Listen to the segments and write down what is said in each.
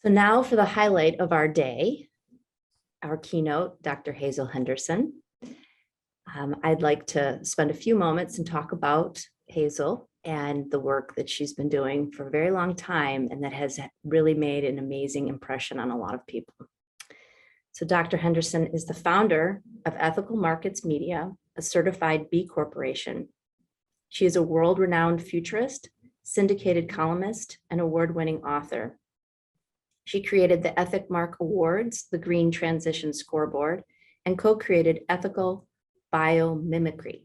So now for the highlight of our day, our keynote, Dr. Hazel Henderson. I'd like to spend a few moments and talk about Hazel and the work that she's been doing for a very long time and that has really made an amazing impression on a lot of people. So Dr. Henderson is the founder of Ethical Markets Media, a certified B Corporation. She is a world-renowned futurist, syndicated columnist, and award-winning author. She created the Ethic Mark Awards, the Green Transition Scoreboard, and co-created Ethical Biomimicry.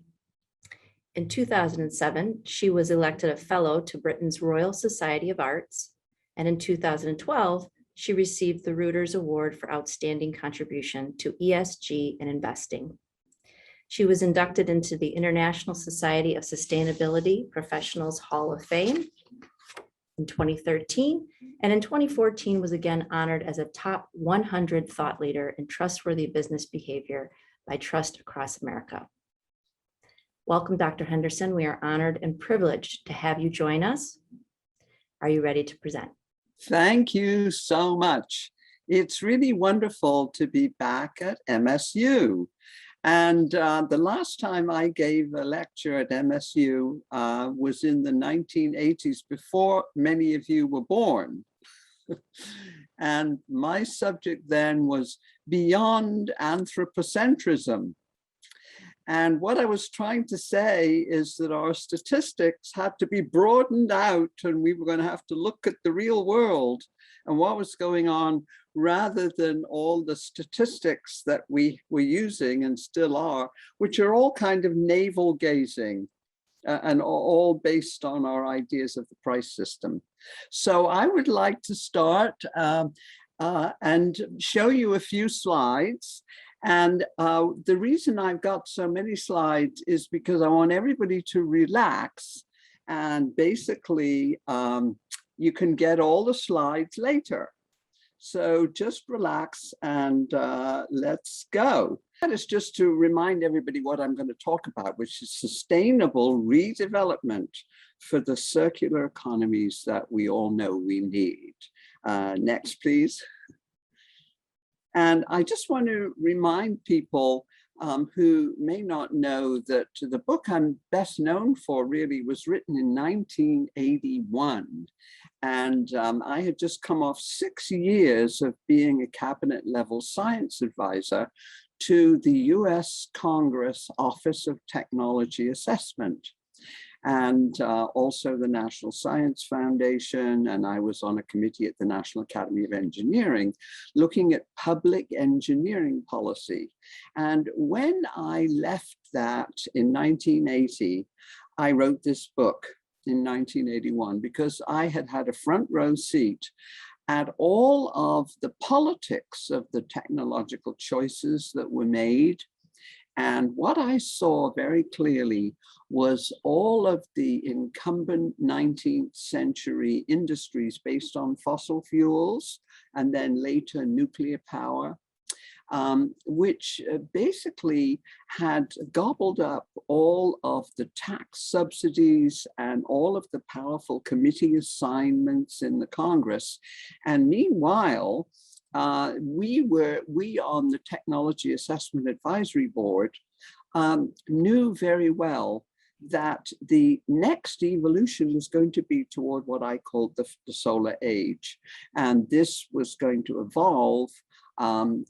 In 2007, she was elected a fellow to Britain's Royal Society of Arts, and in 2012, she received the Reuters Award for Outstanding Contribution to ESG and Investing. She was inducted into the International Society of Sustainability Professionals Hall of Fame in 2013, and in 2014 was again honored as a top 100 thought leader in trustworthy business behavior by Trust Across America. Welcome, Dr. Henderson. We are honored and privileged to have you join us. Are you ready to present? Thank you so much. It's really wonderful to be back at MSU. And the last time I gave a lecture at MSU was in the 1980s, before many of you were born. And my subject then was Beyond Anthropocentrism. And what I was trying to say is that our statistics had to be broadened out, and we were going to have to look at the real world and what was going on, rather than all the statistics that we were using and still are, which are all kind of navel gazing and all based on our ideas of the price system. So I would like to start and show you a few slides. And the reason I've got so many slides is because I want everybody to relax, and basically you can get all the slides later. So just relax and let's go. That is just to remind everybody what I'm going to talk about, which is sustainable redevelopment for the circular economies that we all know we need. Next, please. And I just want to remind people who may not know that the book I'm best known for really was written in 1981. And I had just come off 6 years of being a cabinet level science advisor to the US Congress Office of Technology Assessment, and also the National Science Foundation. And I was on a committee at the National Academy of Engineering looking at public engineering policy. And when I left that in 1980, I wrote this book in 1981 because I had had a front row seat at all of the politics of the technological choices that were made. And what I saw very clearly was all of the incumbent 19th century industries based on fossil fuels and then later nuclear power, which basically had gobbled up all of the tax subsidies and all of the powerful committee assignments in the Congress. And meanwhile, we on the Technology Assessment Advisory Board knew very well that the next evolution was going to be toward what I called the solar age. And this was going to evolve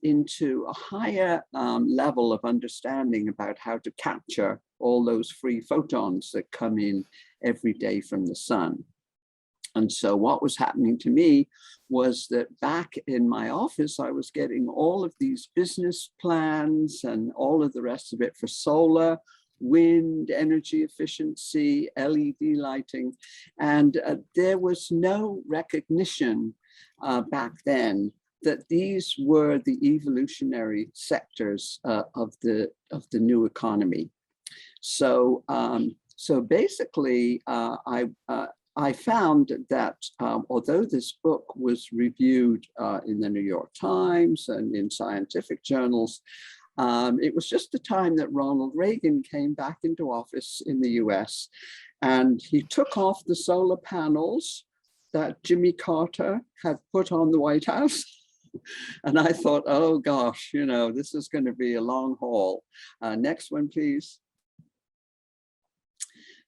into a higher level of understanding about how to capture all those free photons that come in every day from the sun. And so what was happening to me was that back in my office, I was getting all of these business plans and all of the rest of it for solar, wind, energy efficiency, LED lighting. And there was no recognition back then that these were the evolutionary sectors of the new economy. So, so basically, I found that although this book was reviewed in the New York Times and in scientific journals, it was just the time that Ronald Reagan came back into office in the US, and he took off the solar panels that Jimmy Carter had put on the White House. And I thought, oh gosh, you know, this is going to be a long haul. Next one, please.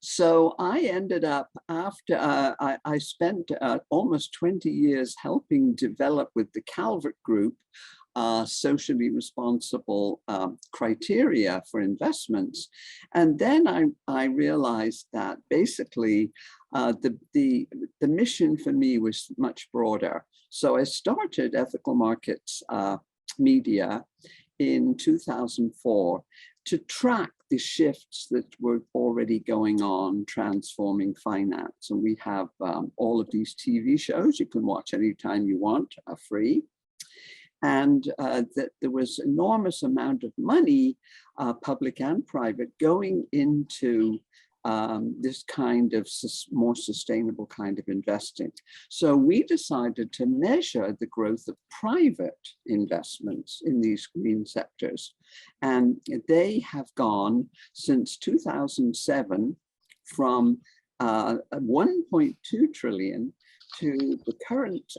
So I ended up after I spent almost 20 years helping develop with the Calvert Group socially responsible criteria for investments. And then I realized that basically the mission for me was much broader. So I started Ethical Markets Media in 2004 to track the shifts that were already going on transforming finance. And we have all of these TV shows you can watch anytime you want, free. And that there was enormous amount of money, public and private, going into this kind of more sustainable kind of investing. So we decided to measure the growth of private investments in these green sectors. And they have gone since 2007 from 1.2 trillion to the current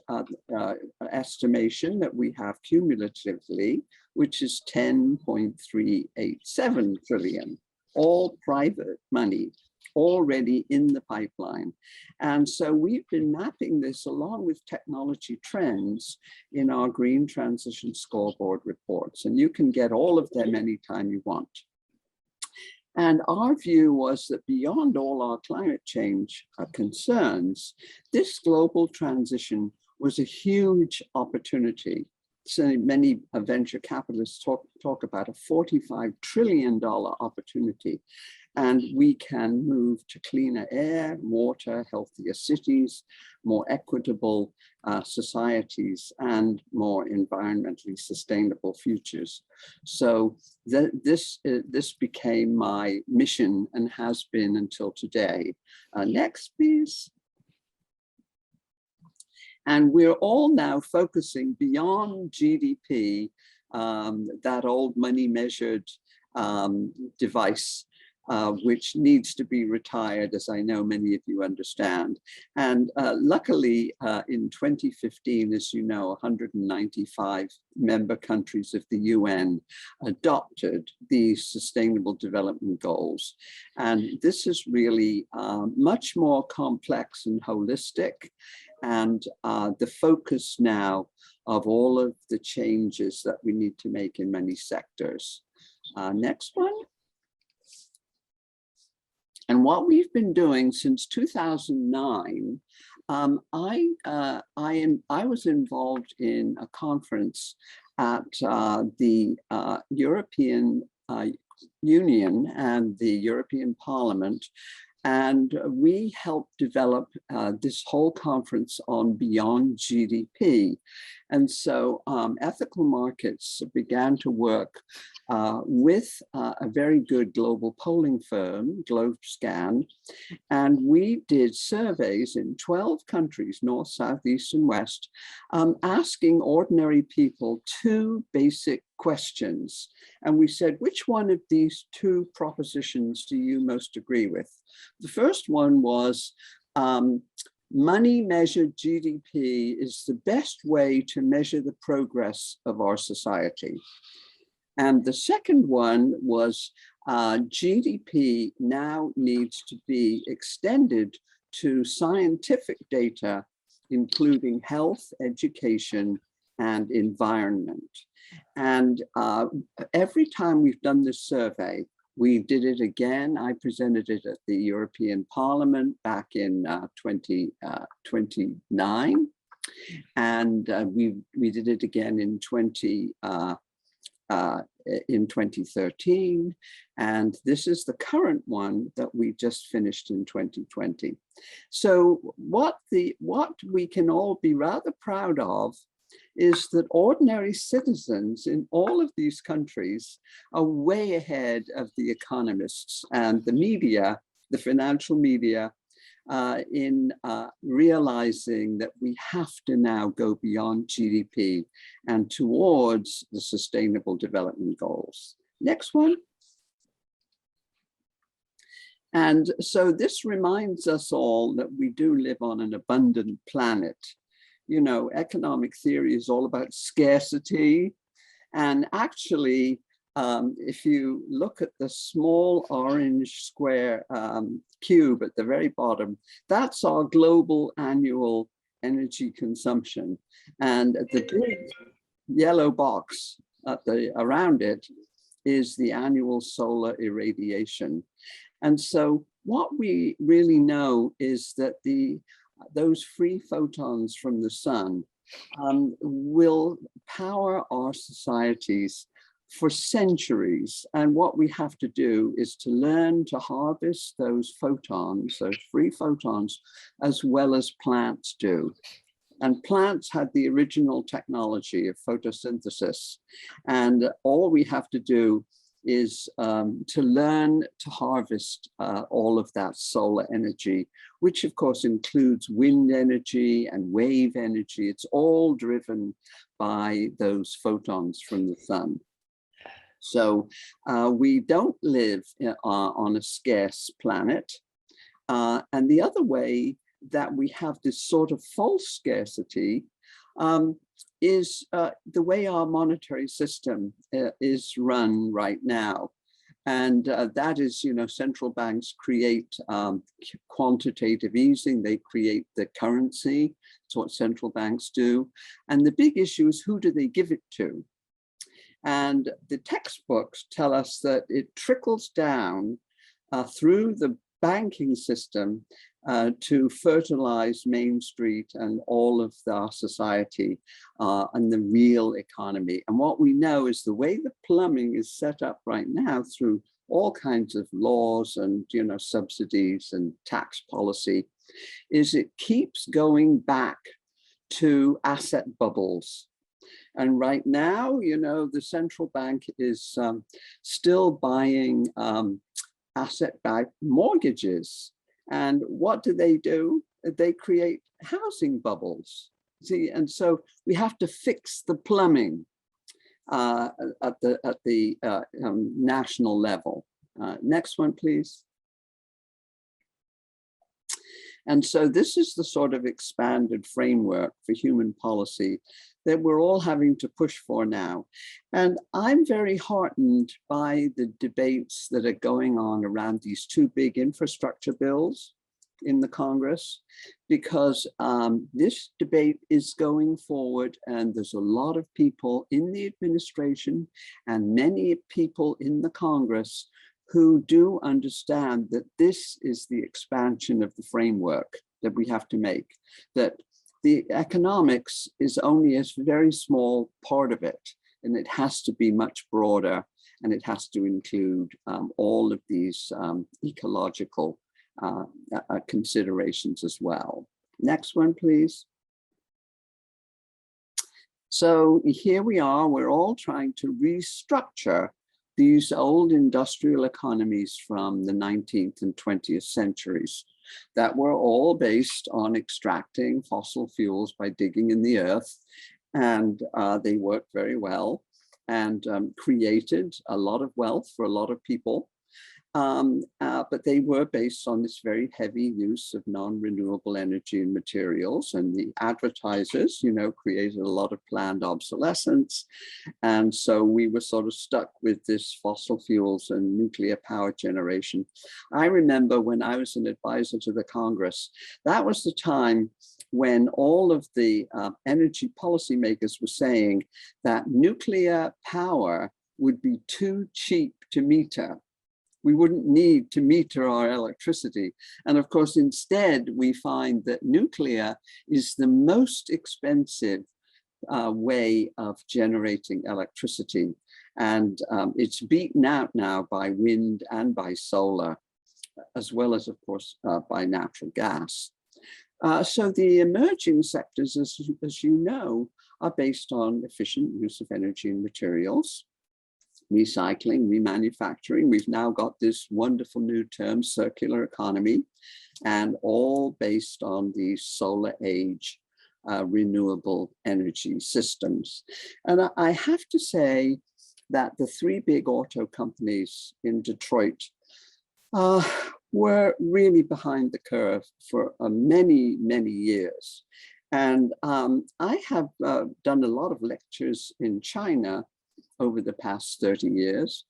estimation that we have cumulatively, which is 10.387 trillion, all private money already in the pipeline. And so we've been mapping this along with technology trends in our Green Transition Scoreboard reports, and you can get all of them anytime you want. And our view was that beyond all our climate change concerns, this global transition was a huge opportunity. So many venture capitalists talk about a $45 trillion opportunity. And we can move to cleaner air, water, healthier cities, more equitable societies, and more environmentally sustainable futures. So this became my mission and has been until today. Next, please. And we're all now focusing beyond GDP, that old money measured device, which needs to be retired, as I know many of you understand. And luckily, in 2015, as you know, 195 member countries of the UN adopted these Sustainable Development Goals. And this is really much more complex and holistic. And the focus now of all of the changes that we need to make in many sectors. Next one. And what we've been doing since 2009, I was involved in a conference at the European Union and the European Parliament. And we helped develop this whole conference on beyond GDP. And so Ethical Markets began to work with a very good global polling firm, GlobeScan, and we did surveys in 12 countries, North, South, East, and West, asking ordinary people two basic questions. And we said, which one of these two propositions do you most agree with? The first one was, money measured GDP is the best way to measure the progress of our society. And the second one was GDP now needs to be extended to scientific data, including health, education, and environment. And every time we've done this survey, we did it again. I presented it at the European Parliament back in 2009. And we did it again in 2013, and this is the current one that we just finished in 2020. So what we can all be rather proud of is that ordinary citizens in all of these countries are way ahead of the economists and the media, the financial media, in realizing that we have to now go beyond GDP and towards the Sustainable Development Goals. Next one. And so this reminds us all that we do live on an abundant planet. You know, economic theory is all about scarcity. And actually, if you look at the small orange square cube at the very bottom, that's our global annual energy consumption. And the big yellow box around it is the annual solar irradiation. And so what we really know is that those free photons from the sun will power our societies for centuries. And what we have to do is to learn to harvest those photons, those free photons, as well as plants do. And plants had the original technology of photosynthesis. And all we have to do is to learn to harvest all of that solar energy, which of course includes wind energy and wave energy. It's all driven by those photons from the sun. So we don't live on a scarce planet. And the other way that we have this sort of false scarcity is the way our monetary system is run right now. And that is, you know, central banks create quantitative easing, they create the currency. That's what central banks do. And the big issue is, who do they give it to? And the textbooks tell us that it trickles down through the banking system to fertilize Main Street and all of our society and the real economy. And what we know is the way the plumbing is set up right now through all kinds of laws and, you know, subsidies and tax policy, is it keeps going back to asset bubbles. And right now, you know, the central bank is still buying asset-backed mortgages. And what do? They create housing bubbles. See, and so we have to fix the plumbing at the national level. Next one, please. And so this is the sort of expanded framework for human policy that we're all having to push for now. And I'm very heartened by the debates that are going on around these two big infrastructure bills in the Congress, because this debate is going forward, and there's a lot of people in the administration and many people in the Congress who do understand that this is the expansion of the framework that we have to make, that the economics is only a very small part of it, and it has to be much broader, and it has to include all of these ecological considerations as well. Next one, please. So here we are, we're all trying to restructure these old industrial economies from the 19th and 20th centuries that were all based on extracting fossil fuels by digging in the earth. And they worked very well and created a lot of wealth for a lot of people. But they were based on this very heavy use of non-renewable energy and materials, and the advertisers, you know, created a lot of planned obsolescence. And so we were sort of stuck with this fossil fuels and nuclear power generation. I remember when I was an advisor to the Congress, that was the time when all of the energy policymakers were saying that nuclear power would be too cheap to meter. We wouldn't need to meter our electricity. And of course, instead, we find that nuclear is the most expensive way of generating electricity. And it's beaten out now by wind and by solar, as well as, of course, by natural gas. So the emerging sectors, as you know, are based on efficient use of energy and materials, recycling, remanufacturing. We've now got this wonderful new term, circular economy, and all based on these solar age renewable energy systems. And I have to say that the three big auto companies in Detroit were really behind the curve for many, many years. And I have done a lot of lectures in China over the past 30 years.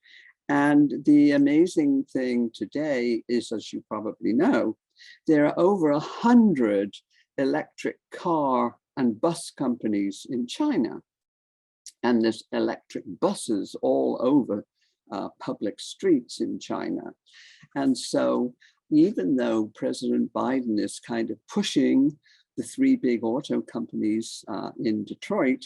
And the amazing thing today is, as you probably know, there are over 100 electric car and bus companies in China. And there's electric buses all over public streets in China. And so even though President Biden is kind of pushing the three big auto companies in Detroit,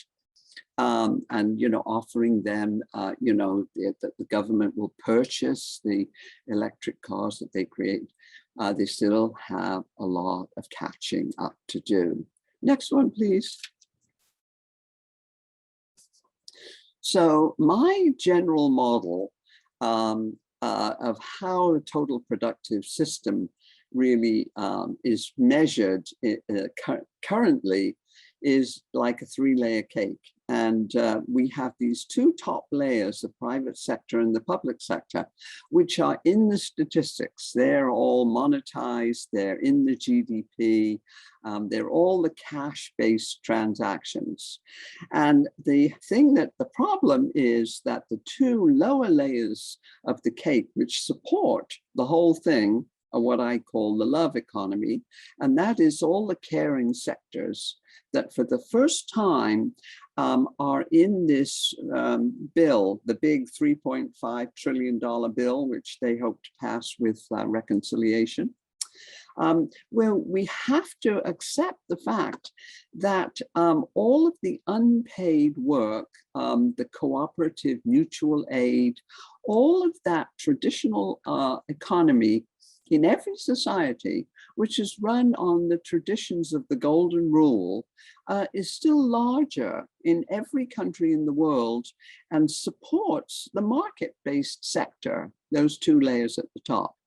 and, you know, offering them, you know, that the government will purchase the electric cars that they create, they still have a lot of catching up to do. Next one, please. So my general model of how a total productive system really is measured currently is like a three-layer cake. And we have these two top layers, the private sector and the public sector, which are in the statistics. They're all monetized, they're in the GDP, they're all the cash-based transactions. And the problem is that the two lower layers of the cake, which support the whole thing, are what I call the love economy. And that is all the caring sectors that for the first time are in this bill, the big $3.5 trillion bill, which they hope to pass with reconciliation. Well, we have to accept the fact that all of the unpaid work, the cooperative mutual aid, all of that traditional economy in every society, which is run on the traditions of the golden rule, is still larger in every country in the world and supports the market-based sector, those two layers at the top.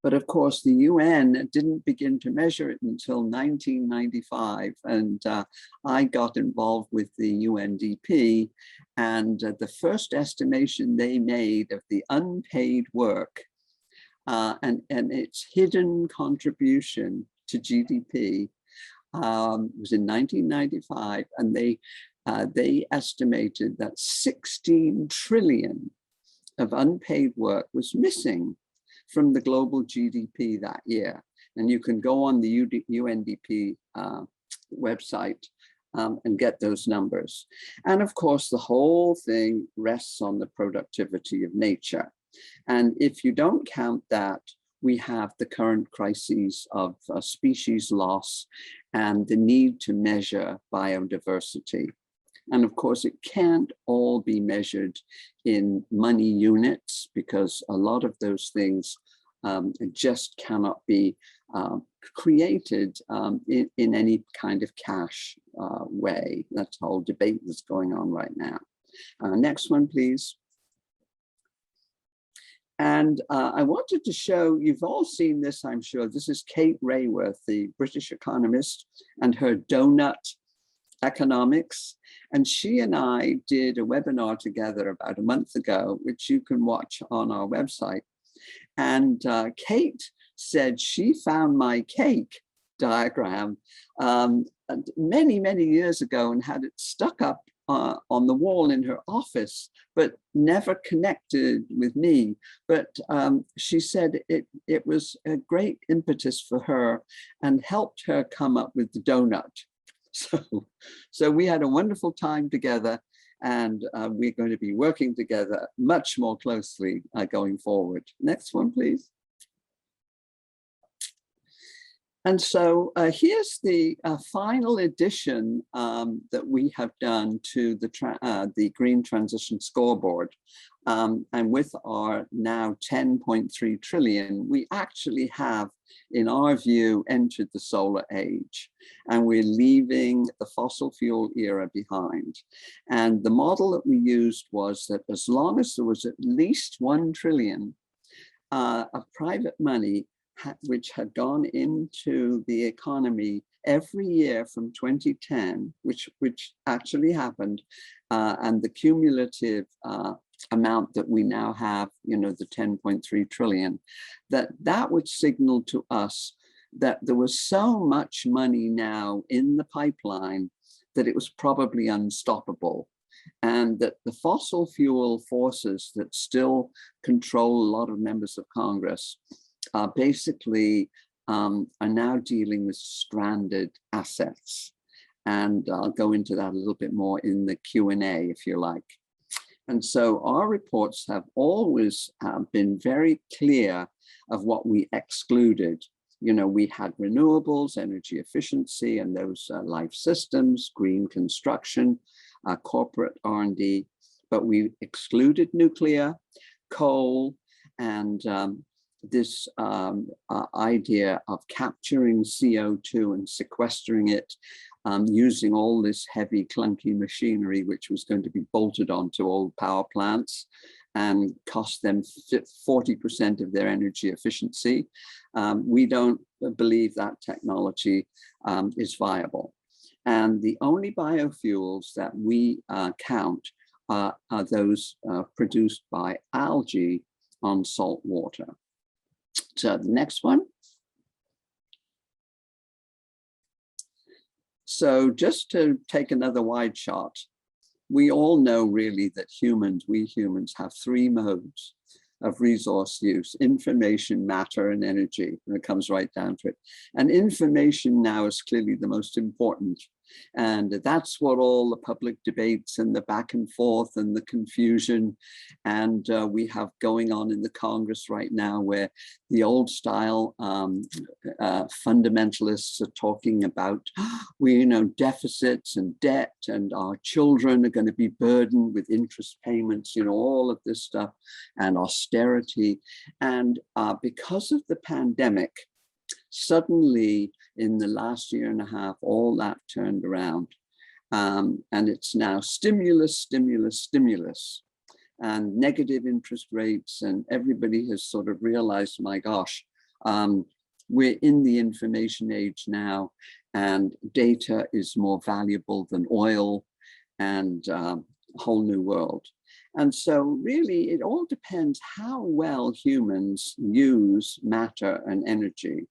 But of course, the UN didn't begin to measure it until 1995. And I got involved with the UNDP. And the first estimation they made of the unpaid work and its hidden contribution to GDP was in 1995. And they estimated that 16 trillion of unpaid work was missing from the global GDP that year. And you can go on the UNDP website and get those numbers. And of course, the whole thing rests on the productivity of nature. And if you don't count that, we have the current crises of species loss and the need to measure biodiversity. And of course, it can't all be measured in money units because a lot of those things just cannot be created in any kind of cash way. That's the whole debate that's going on right now. Next one, please. And I wanted to show, you've all seen this, I'm sure. This is Kate Raworth, the British economist, and her Doughnut Economics. And she and I did a webinar together about a month ago, which you can watch on our website. And Kate said she found my cake diagram many, many years ago and had it stuck up on the wall in her office, but never connected with me. But she said it was a great impetus for her and helped her come up with the donut. So we had a wonderful time together, and we're going to be working together much more closely going forward. Next one, please. And so here's the final addition that we have done to the Green Transition Scoreboard. And with our now 10.3 trillion, we actually have, in our view, entered the solar age. And we're leaving the fossil fuel era behind. And the model that we used was that as long as there was at least 1 trillion of private money which had gone into the economy every year from 2010, which actually happened, and the cumulative amount that we now have, you know, the 10.3 trillion, that would signal to us that there was so much money now in the pipeline that it was probably unstoppable. And that the fossil fuel forces that still control a lot of members of Congress basically are now dealing with stranded assets. And I'll go into that a little bit more in the Q&A, if you like. And so our reports have always been very clear of what we excluded. You know, we had renewables, energy efficiency, and those life systems, green construction, corporate R&D, but we excluded nuclear, coal, and this idea of capturing CO2 and sequestering it using all this heavy, clunky machinery, which was going to be bolted onto old power plants and cost them 40% of their energy efficiency. We don't believe that technology is viable. And the only biofuels that we count are those produced by algae on salt water. So the next one. So just to take another wide shot, we all know really that we humans have three modes of resource use: information, matter, and energy. And it comes right down to it. And information now is clearly the most important. And that's what all the public debates and the back and forth and the confusion and we have going on in the Congress right now, where the old style fundamentalists are talking about, deficits and debt, and our children are going to be burdened with interest payments, all of this stuff, and austerity. And because of the pandemic, suddenly in the last year and a half, all that turned around. And it's now stimulus, stimulus, stimulus, and negative interest rates. And everybody has sort of realized, my gosh, we're in the information age now, and data is more valuable than oil, and a whole new world. And so really, it all depends how well humans use matter and energy.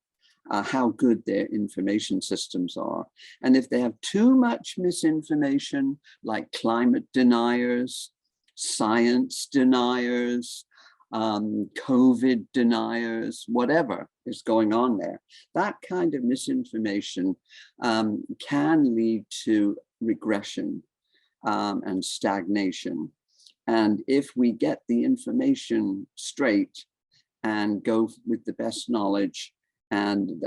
How good their information systems are. And if they have too much misinformation, like climate deniers, science deniers, COVID deniers, whatever is going on there, that kind of misinformation can lead to regression and stagnation. And if we get the information straight and go with the best knowledge, and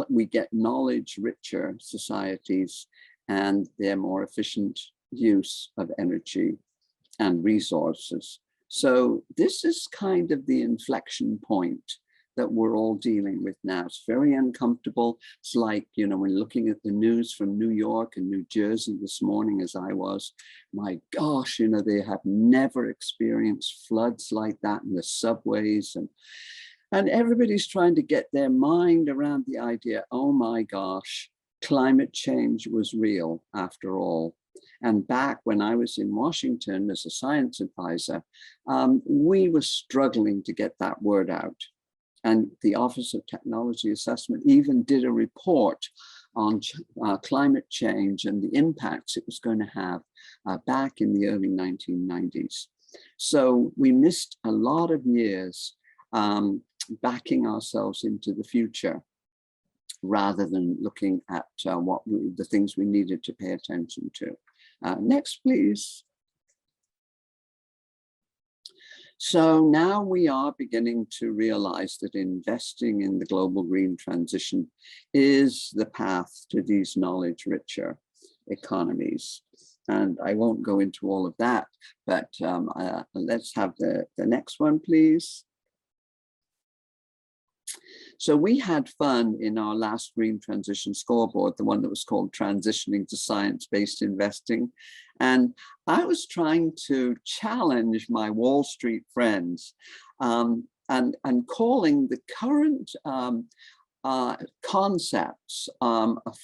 we get knowledge-richer societies, and their more efficient use of energy and resources. So this is kind of the inflection point that we're all dealing with now. It's very uncomfortable. It's like, when looking at the news from New York and New Jersey this morning, as I was, my gosh, they have never experienced floods like that in the subways. And everybody's trying to get their mind around the idea, oh my gosh, climate change was real after all. And back when I was in Washington as a science advisor, we were struggling to get that word out. And the Office of Technology Assessment even did a report on climate change and the impacts it was going to have back in the early 1990s. So we missed a lot of years backing ourselves into the future, rather than looking at the things we needed to pay attention to. Next, please. So now we are beginning to realize that investing in the global green transition is the path to these knowledge-richer economies. And I won't go into all of that, but let's have the next one, please. So we had fun in our last Green Transition Scoreboard, the one that was called Transitioning to Science-Based Investing. And I was trying to challenge my Wall Street friends and calling the current concepts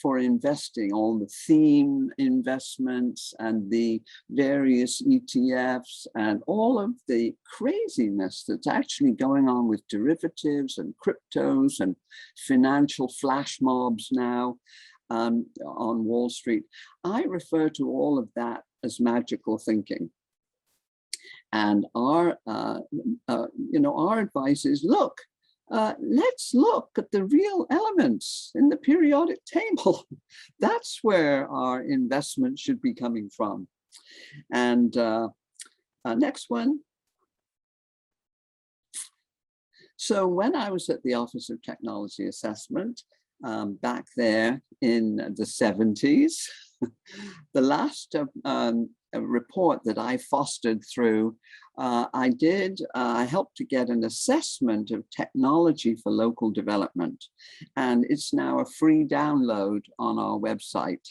for investing, all the theme investments and the various ETFs and all of the craziness that's actually going on with derivatives and cryptos and financial flash mobs now on Wall Street. I refer to all of that as magical thinking. And our advice is, look, let's look at the real elements in the periodic table. That's where our investment should be coming from. And next one. So when I was at the Office of Technology Assessment back there in the 70s, the last report that I fostered through, I helped to get an assessment of technology for local development. And it's now a free download on our website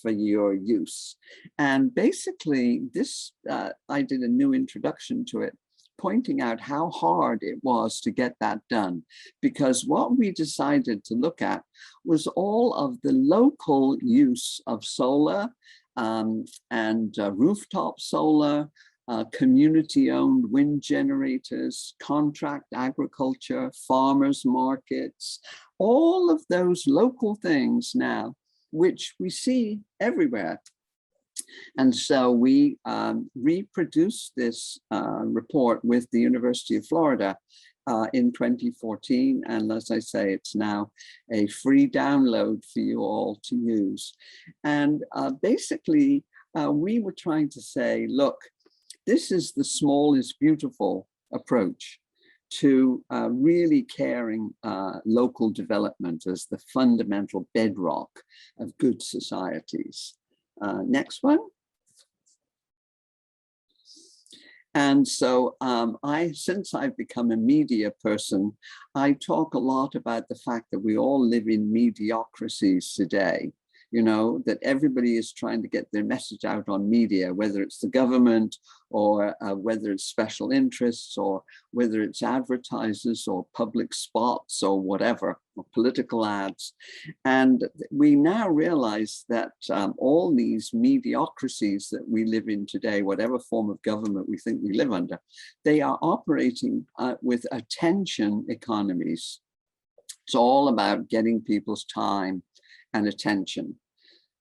for your use. And basically this, I did a new introduction to it, pointing out how hard it was to get that done, because what we decided to look at was all of the local use of solar and rooftop solar, community-owned wind generators, contract agriculture, farmers markets, all of those local things now, which we see everywhere. And so we reproduced this report with the University of Florida in 2014. And as I say, it's now a free download for you all to use. And basically, we were trying to say, look, this is the small is beautiful approach to really caring local development as the fundamental bedrock of good societies. Next one. And so since I've become a media person, I talk a lot about the fact that we all live in mediocrities today. You know, that everybody is trying to get their message out on media, whether it's the government or whether it's special interests or whether it's advertisers or public spots or whatever, or political ads. And we now realize that all these mediocrities that we live in today, whatever form of government we think we live under, they are operating with attention economies. It's all about getting people's time and attention,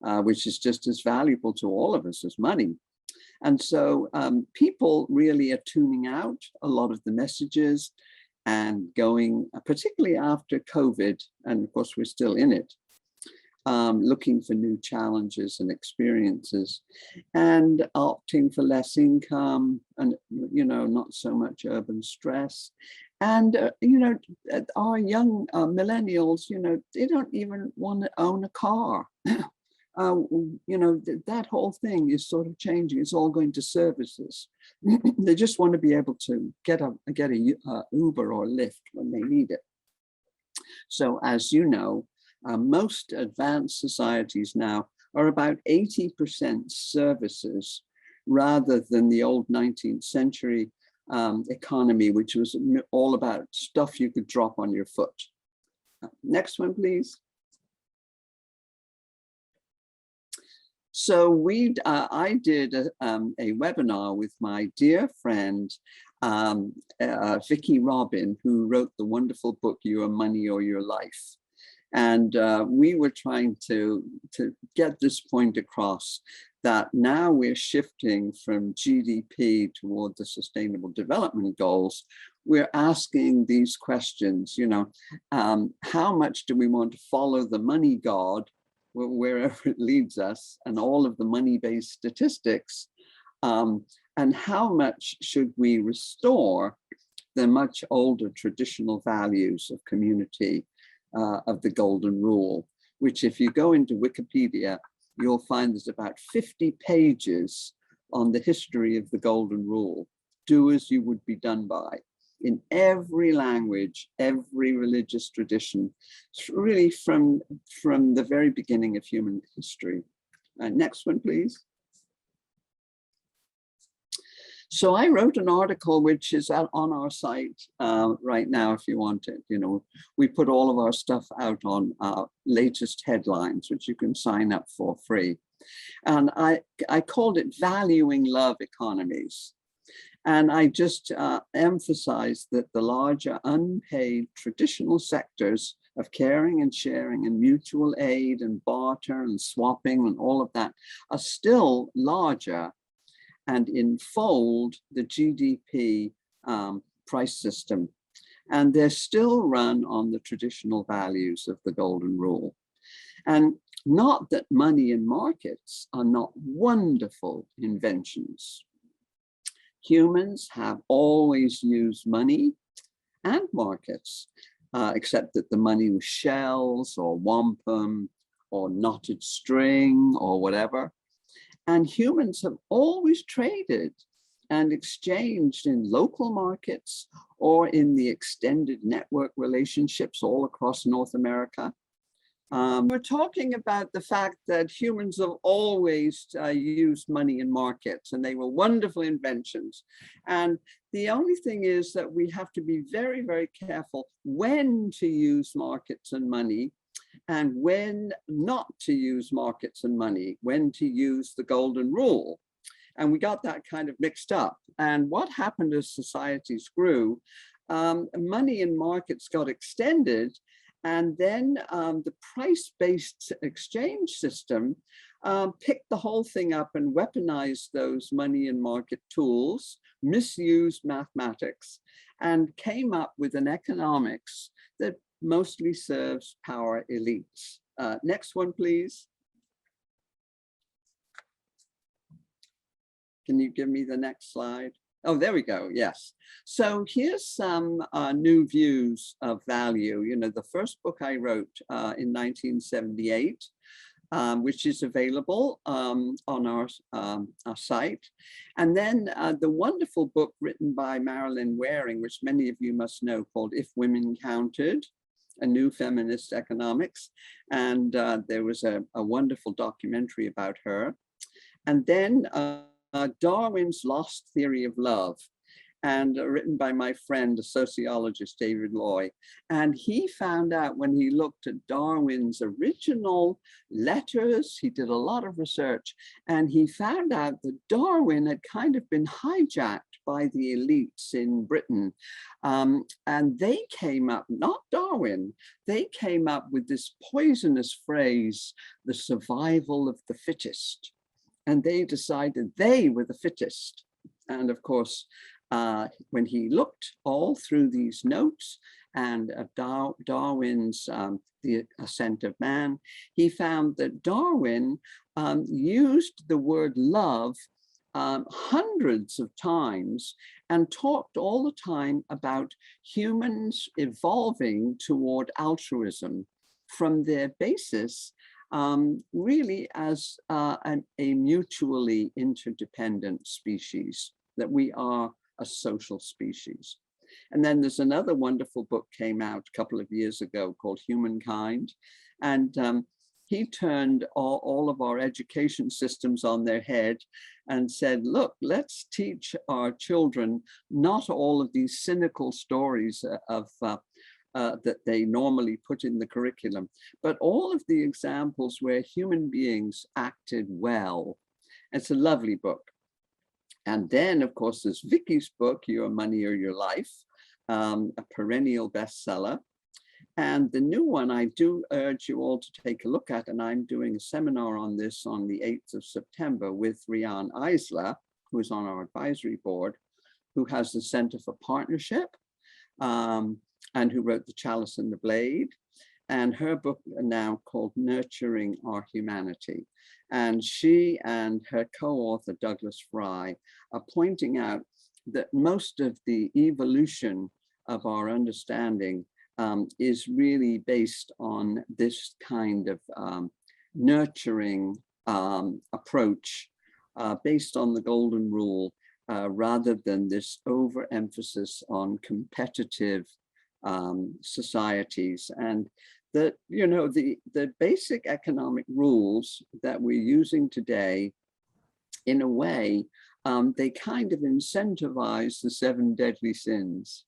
which is just as valuable to all of us as money. And so people really are tuning out a lot of the messages and going, particularly after COVID, and of course we're still in it, looking for new challenges and experiences and opting for less income and, you know, not so much urban stress. And, you know, our young millennials, you know, they don't even want to own a car. You know, that whole thing is sort of changing. It's all going to services. They just want to be able to get a Uber or Lyft when they need it. So as you know, most advanced societies now are about 80% services rather than the old 19th century economy, which was all about stuff you could drop on your foot. Next one, please. So I did a webinar with my dear friend, Vicki Robin, who wrote the wonderful book, Your Money or Your Life. And we were trying to get this point across that now we're shifting from GDP toward the Sustainable Development Goals. We're asking these questions, you know, how much do we want to follow the money god wherever it leads us and all of the money-based statistics, and how much should we restore the much older traditional values of community, of the golden rule, which if you go into Wikipedia, you'll find there's about 50 pages on the history of the golden rule. Do as you would be done by, in every language, every religious tradition, really from the very beginning of human history. Next one, please. So I wrote an article which is out on our site right now if you want it. You know, we put all of our stuff out on our latest headlines, which you can sign up for free. And I called it Valuing Love Economies. And I just emphasized that the larger unpaid traditional sectors of caring and sharing and mutual aid and barter and swapping and all of that are still larger and enfold the GDP price system. And they're still run on the traditional values of the Golden Rule. And not that money and markets are not wonderful inventions. Humans have always used money and markets, except that the money was shells or wampum or knotted string or whatever. And humans have always traded and exchanged in local markets or in the extended network relationships all across North America. We're talking about the fact that humans have always used money in markets, and they were wonderful inventions. And the only thing is that we have to be very, very careful when to use markets and money and when not to use markets and money, when to use the Golden Rule. And we got that kind of mixed up. And what happened as societies grew, money and markets got extended. And then the price-based exchange system picked the whole thing up and weaponized those money and market tools, misused mathematics, and came up with an economics that mostly serves power elites. Next one, please. Can you give me the next slide? Oh, there we go. Yes. So here's some new views of value. You know, the first book I wrote in 1978, which is available on our site. And then the wonderful book written by Marilyn Waring, which many of you must know, called If Women Counted, A New Feminist Economics. And there was a wonderful documentary about her. And then Darwin's Lost Theory of Love, and written by my friend, the sociologist David Loy. And he found out when he looked at Darwin's original letters, he did a lot of research, and he found out that Darwin had kind of been hijacked by the elites in Britain. And they came up, not Darwin, they came up with this poisonous phrase, the survival of the fittest. And they decided they were the fittest. And of course, when he looked all through these notes and Darwin's The Ascent of Man, he found that Darwin used the word love hundreds of times and talked all the time about humans evolving toward altruism from their basis really as a mutually interdependent species, that we are a social species. And then there's another wonderful book came out a couple of years ago called Humankind. And he turned all of our education systems on their head and said, look, let's teach our children not all of these cynical stories of that they normally put in the curriculum, but all of the examples where human beings acted well. It's a lovely book. And then, of course, there's Vicky's book, Your Money or Your Life, a perennial bestseller. And the new one, I do urge you all to take a look at, and I'm doing a seminar on this on the 8th of September with Rian Eisler, who is on our advisory board, who has the Center for Partnership, and who wrote The Chalice and the Blade, and her book now called Nurturing Our Humanity. And she and her co-author, Douglas Fry, are pointing out that most of the evolution of our understanding is really based on this kind of nurturing approach based on the Golden Rule, rather than this overemphasis on competitive societies. And that, you know, the basic economic rules that we're using today, in a way, they kind of incentivize the 7 deadly sins.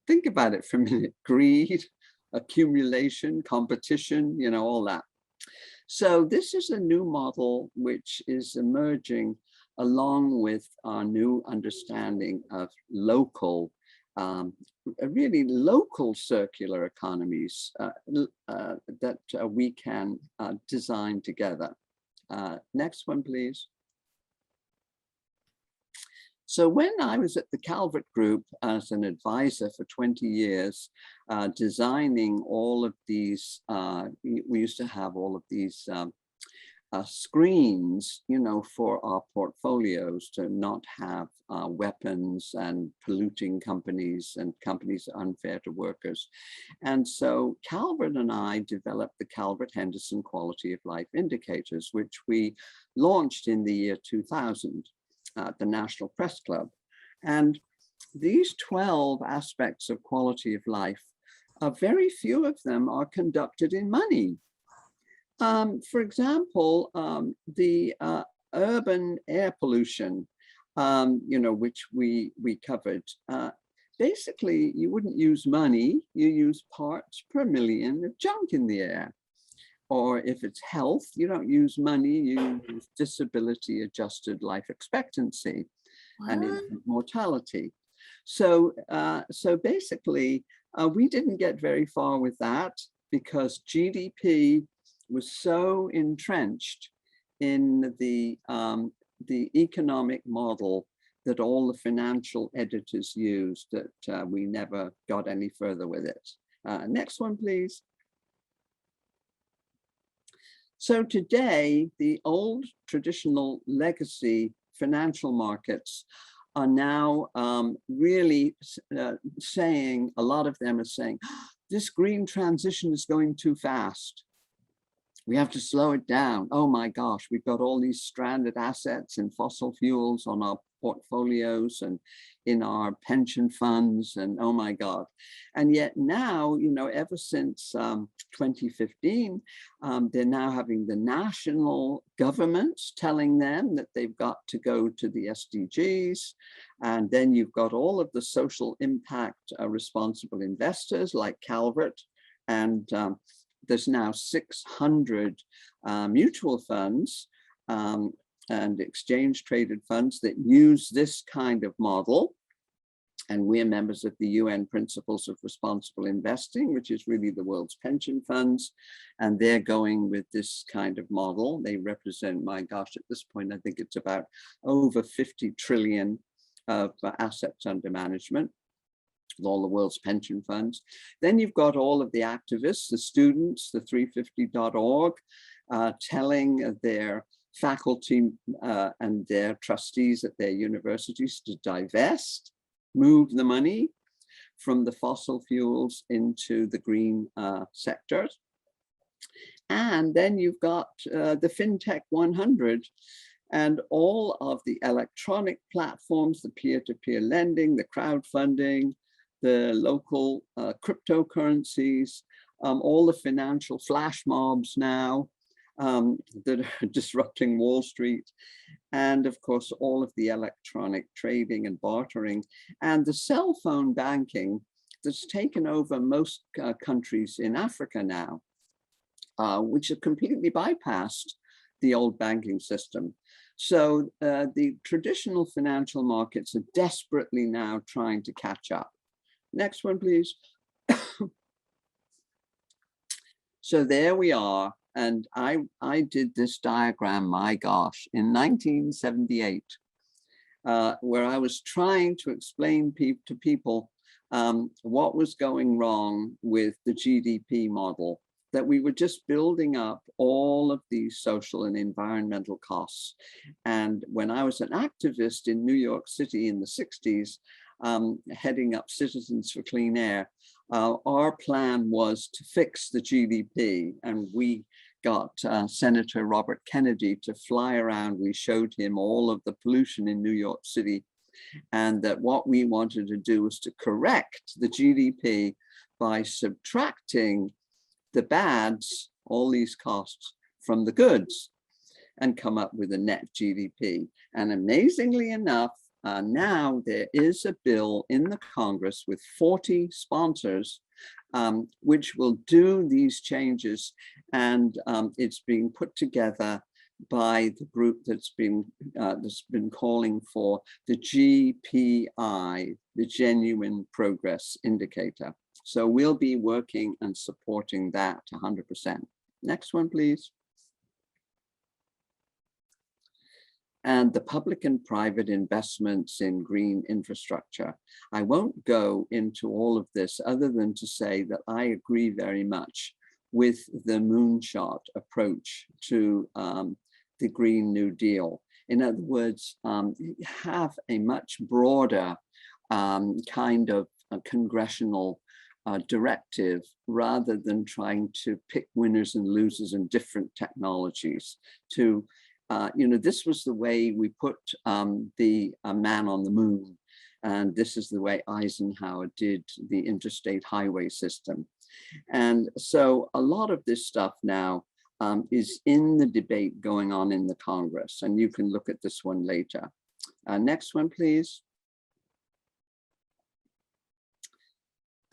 Think about it for a minute: greed, accumulation, competition, you know, all that. So this is a new model which is emerging along with our new understanding of local, really local circular economies that we can design together. Next one, please. So when I was at the Calvert Group as an advisor for 20 years, designing all of these, we used to have all of these screens, you know, for our portfolios to not have weapons and polluting companies and companies unfair to workers. And so Calvert and I developed the Calvert Henderson Quality of Life Indicators, which we launched in the year 2000 at the National Press Club. And these 12 aspects of quality of life, very few of them are conducted in money. For example, the urban air pollution, you know, which we covered. Basically, you wouldn't use money, you use parts per million of junk in the air. Or if it's health, you don't use money, you use disability adjusted life expectancy and infant mortality. So, so basically, we didn't get very far with that because GDP was so entrenched in the economic model that all the financial editors used that we never got any further with it. Next one, please. So today, the old traditional legacy financial markets are now really saying, a lot of them are saying, this green transition is going too fast. We have to slow it down. Oh my gosh, we've got all these stranded assets in fossil fuels on our portfolios and in our pension funds, and oh my God. And yet now, you know, ever since 2015, they're now having the national governments telling them that they've got to go to the SDGs. And then you've got all of the social impact responsible investors like Calvert, and there's now 600 mutual funds and exchange traded funds that use this kind of model. And we're members of the UN Principles of Responsible Investing, which is really the world's pension funds. And they're going with this kind of model. They represent, my gosh, at this point, I think it's about over 50 trillion of assets under management, with all the world's pension funds. Then you've got all of the activists, the students, the 350.org, telling their faculty and their trustees at their universities to divest, move the money from the fossil fuels into the green sectors. And then you've got the FinTech 100 and all of the electronic platforms, the peer-to-peer lending, the crowdfunding, the local cryptocurrencies, all the financial flash mobs now that are disrupting Wall Street, and of course, all of the electronic trading and bartering, and the cell phone banking that's taken over most countries in Africa now, which have completely bypassed the old banking system. So the traditional financial markets are desperately now trying to catch up. Next one, please. So there we are. And I did this diagram, my gosh, in 1978, where I was trying to explain to people what was going wrong with the GDP model, that we were just building up all of these social and environmental costs. And when I was an activist in New York City in the 60s, heading up Citizens for Clean Air, our plan was to fix the GDP, and we got Senator Robert Kennedy to fly around. We showed him all of the pollution in New York City, and that what we wanted to do was to correct the GDP by subtracting the bads, all these costs, from the goods. and come up with a net GDP. And amazingly enough, now there is a bill in the Congress with 40 sponsors which will do these changes, and it's being put together by the group that's been calling for the GPI, the Genuine Progress Indicator. So we'll be working and supporting that 100%. Next one, please. And the public and private investments in green infrastructure. I won't go into all of this other than to say that I agree very much with the moonshot approach to the Green New Deal. In other words, have a much broader kind of congressional directive rather than trying to pick winners and losers in different technologies. To this was the way we put the man on the moon, and this is the way Eisenhower did the interstate highway system. And so a lot of this stuff now is in the debate going on in the Congress, and you can look at this one later. Next one, please.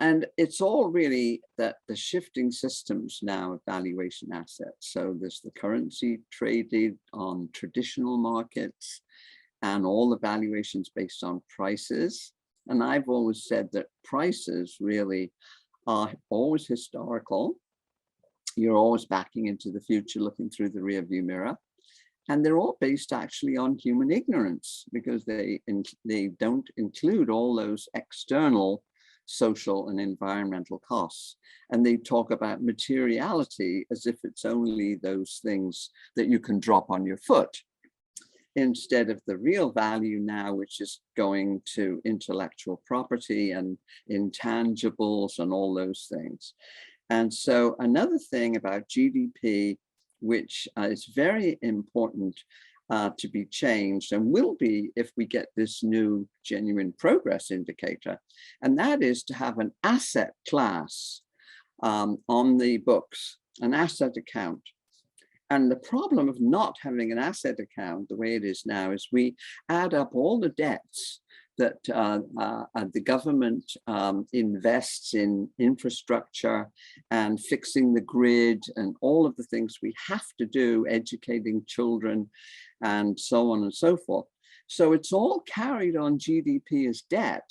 And it's all really that the shifting systems now of valuation assets. So there's the currency traded on traditional markets and all the valuations based on prices. And I've always said that prices really are always historical. You're always backing into the future, looking through the rearview mirror. And they're all based actually on human ignorance, because they don't include all those external social and environmental costs. And they talk about materiality as if it's only those things that you can drop on your foot, instead of the real value now, which is going to intellectual property and intangibles and all those things. And so another thing about GDP, which is very important to be changed, and will be if we get this new genuine progress indicator, and that is to have an asset class on the books, an asset account. And the problem of not having an asset account the way it is now is we add up all the debts that the government invests in infrastructure and fixing the grid and all of the things we have to do, educating children and so on and so forth. So it's all carried on GDP as debt,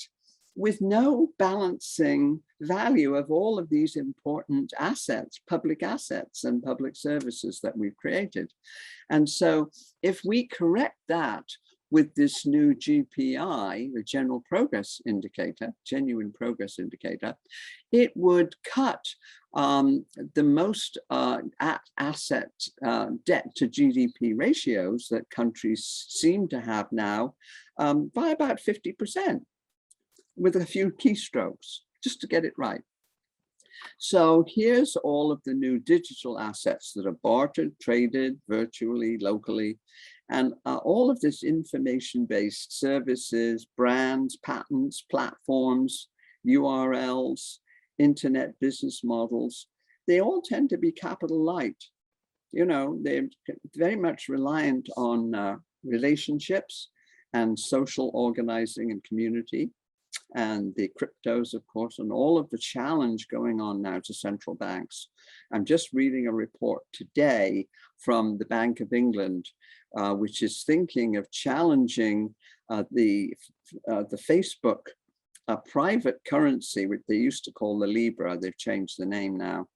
with no balancing value of all of these important assets, public assets and public services that we've created. And so if we correct that with this new GPI, the General Progress Indicator, Genuine Progress Indicator, it would cut the most asset debt to GDP ratios that countries seem to have now by about 50%, with a few keystrokes, just to get it right. So here's all of the new digital assets that are bartered, traded virtually, locally, and all of this information-based services, brands, patents, platforms, URLs, internet business models, they all tend to be capital light. You know, they're very much reliant on relationships and social organizing and community, and the cryptos, of course, and all of the challenge going on now to central banks. I'm just reading a report today from the Bank of England, which is thinking of challenging the Facebook private currency, which they used to call the Libra. They've changed the name now.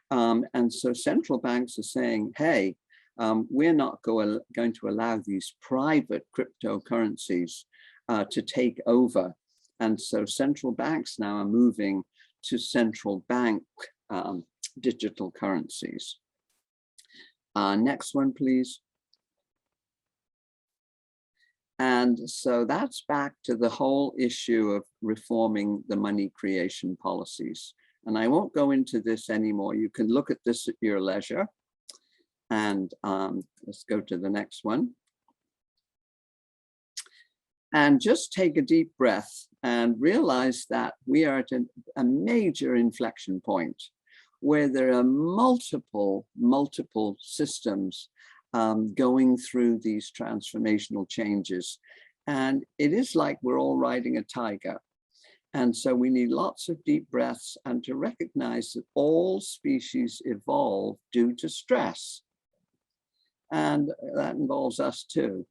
And so central banks are saying, hey, we're not going to allow these private cryptocurrencies to take over. And so central banks now are moving to central bank digital currencies. Next one, please. And so that's back to the whole issue of reforming the money creation policies. And I won't go into this anymore. You can look at this at your leisure. And let's go to the next one. And just take a deep breath and realize that we are at a major inflection point where there are multiple systems going through these transformational changes. And it is like we're all riding a tiger. And so we need lots of deep breaths and to recognize that all species evolve due to stress. And that involves us too.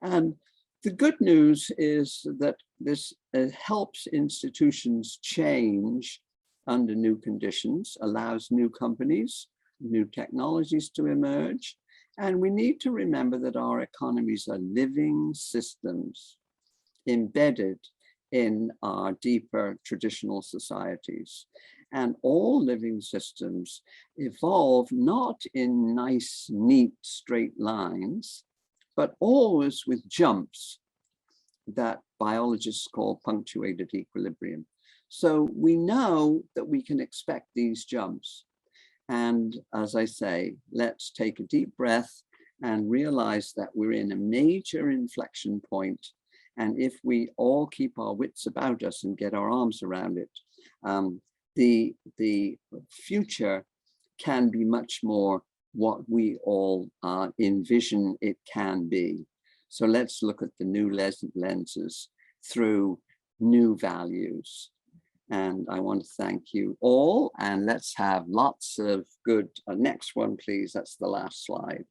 And the good news is that this helps institutions change under new conditions, allows new companies, new technologies to emerge. And we need to remember that our economies are living systems embedded in our deeper traditional societies. And all living systems evolve not in nice, neat, straight lines, but always with jumps that biologists call punctuated equilibrium. So we know that we can expect these jumps. And as I say, let's take a deep breath and realize that we're in a major inflection point. And if we all keep our wits about us and get our arms around it, the future can be much more what we all envision it can be. So let's look at the new lenses through new values. And I want to thank you all, and let's have lots of good, next one, please. That's the last slide.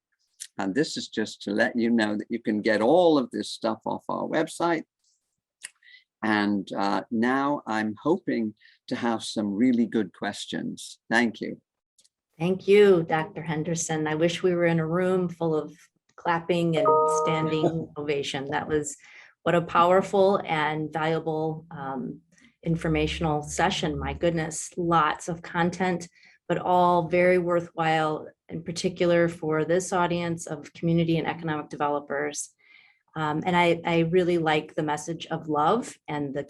And this is just to let you know that you can get all of this stuff off our website. And now I'm hoping to have some really good questions. Thank you. Thank you, Dr. Henderson. I wish we were in a room full of clapping and standing ovation. That was what a powerful and valuable informational session. My goodness, lots of content, but all very worthwhile, in particular for this audience of community and economic developers. And I really like the message of love and the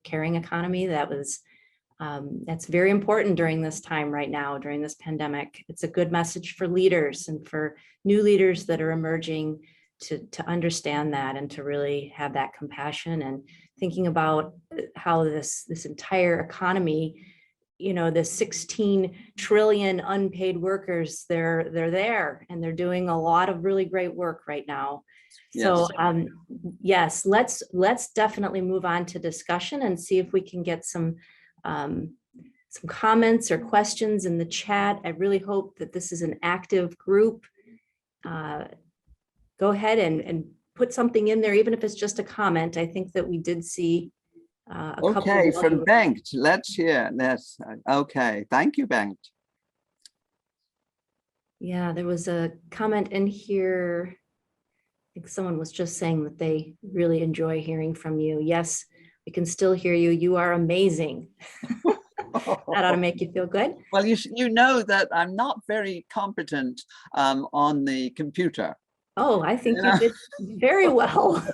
caring economy. That's very important during this time right now, during this pandemic. It's a good message for leaders and for new leaders that are emerging to understand that and to really have that compassion and thinking about how this entire economy, you know, the 16 trillion unpaid workers, they're there and they're doing a lot of really great work right now. Yes. So yes, let's definitely move on to discussion and see if we can get some comments or questions in the chat. I really hope that this is an active group. Go ahead and put something in there, even if it's just a comment. I think that we did see a couple. Okay, from Bengt, let's hear this. Okay, thank you, Bengt. Yeah, there was a comment in here. I think someone was just saying that they really enjoy hearing from you. Yes, we can still hear you. You are amazing. That ought to make you feel good. Well, you know that I'm not very competent on the computer. Oh, I think you did very well.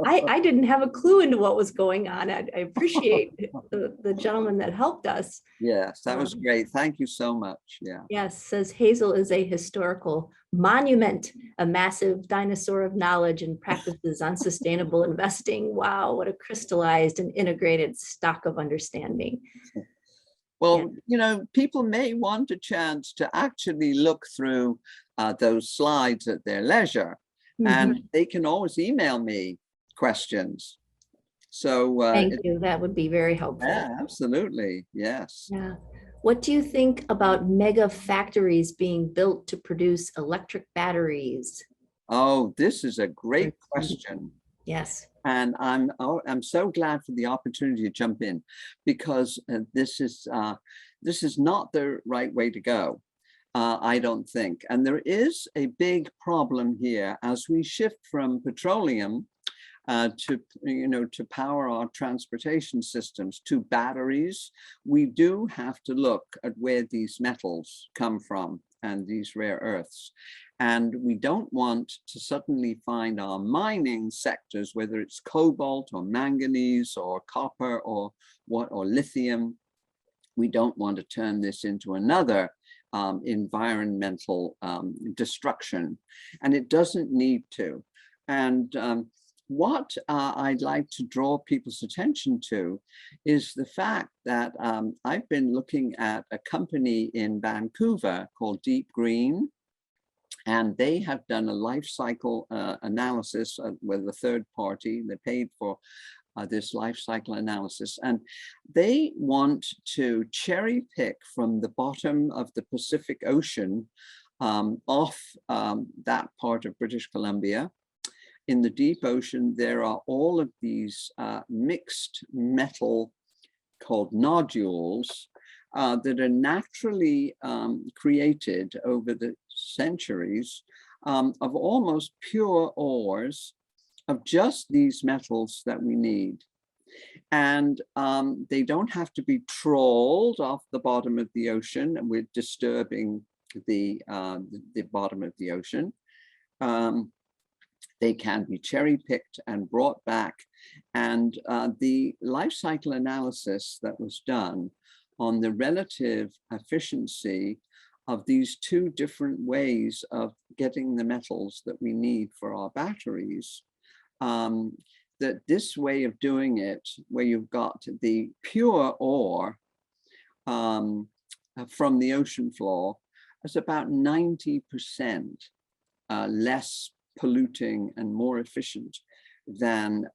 I didn't have a clue into what was going on. I appreciate the gentleman that helped us. Yes, that was great. Thank you so much. Yeah. Yes, says Hazel is a historical monument, a massive dinosaur of knowledge and practices on sustainable investing. Wow, what a crystallized and integrated stock of understanding. Well, yeah. You know, people may want a chance to actually look through those slides at their leisure, and they can always email me questions. So thank you. That would be very helpful. Yeah, absolutely. Yes. Yeah. What do you think about mega factories being built to produce electric batteries? Oh, this is a great question. Yes. And I'm so glad for the opportunity to jump in, because this is not the right way to go, I don't think. And there is a big problem here as we shift from petroleum to power our transportation systems to batteries. We do have to look at where these metals come from and these rare earths. And we don't want to suddenly find our mining sectors, whether it's cobalt or manganese or copper or lithium. We don't want to turn this into another environmental destruction, and it doesn't need to. And what I'd like to draw people's attention to is the fact that I've been looking at a company in Vancouver called Deep Green. And they have done a life cycle analysis with a third party. They paid for this life cycle analysis, and they want to cherry pick from the bottom of the Pacific Ocean off that part of British Columbia. In the deep ocean, there are all of these mixed metal called nodules that are naturally created over the centuries of almost pure ores of just these metals that we need. And they don't have to be trawled off the bottom of the ocean with disturbing the bottom of the ocean. They can be cherry picked and brought back. And the life cycle analysis that was done on the relative efficiency of these two different ways of getting the metals that we need for our batteries, that this way of doing it, where you've got the pure ore from the ocean floor, is about 90% less polluting and more efficient than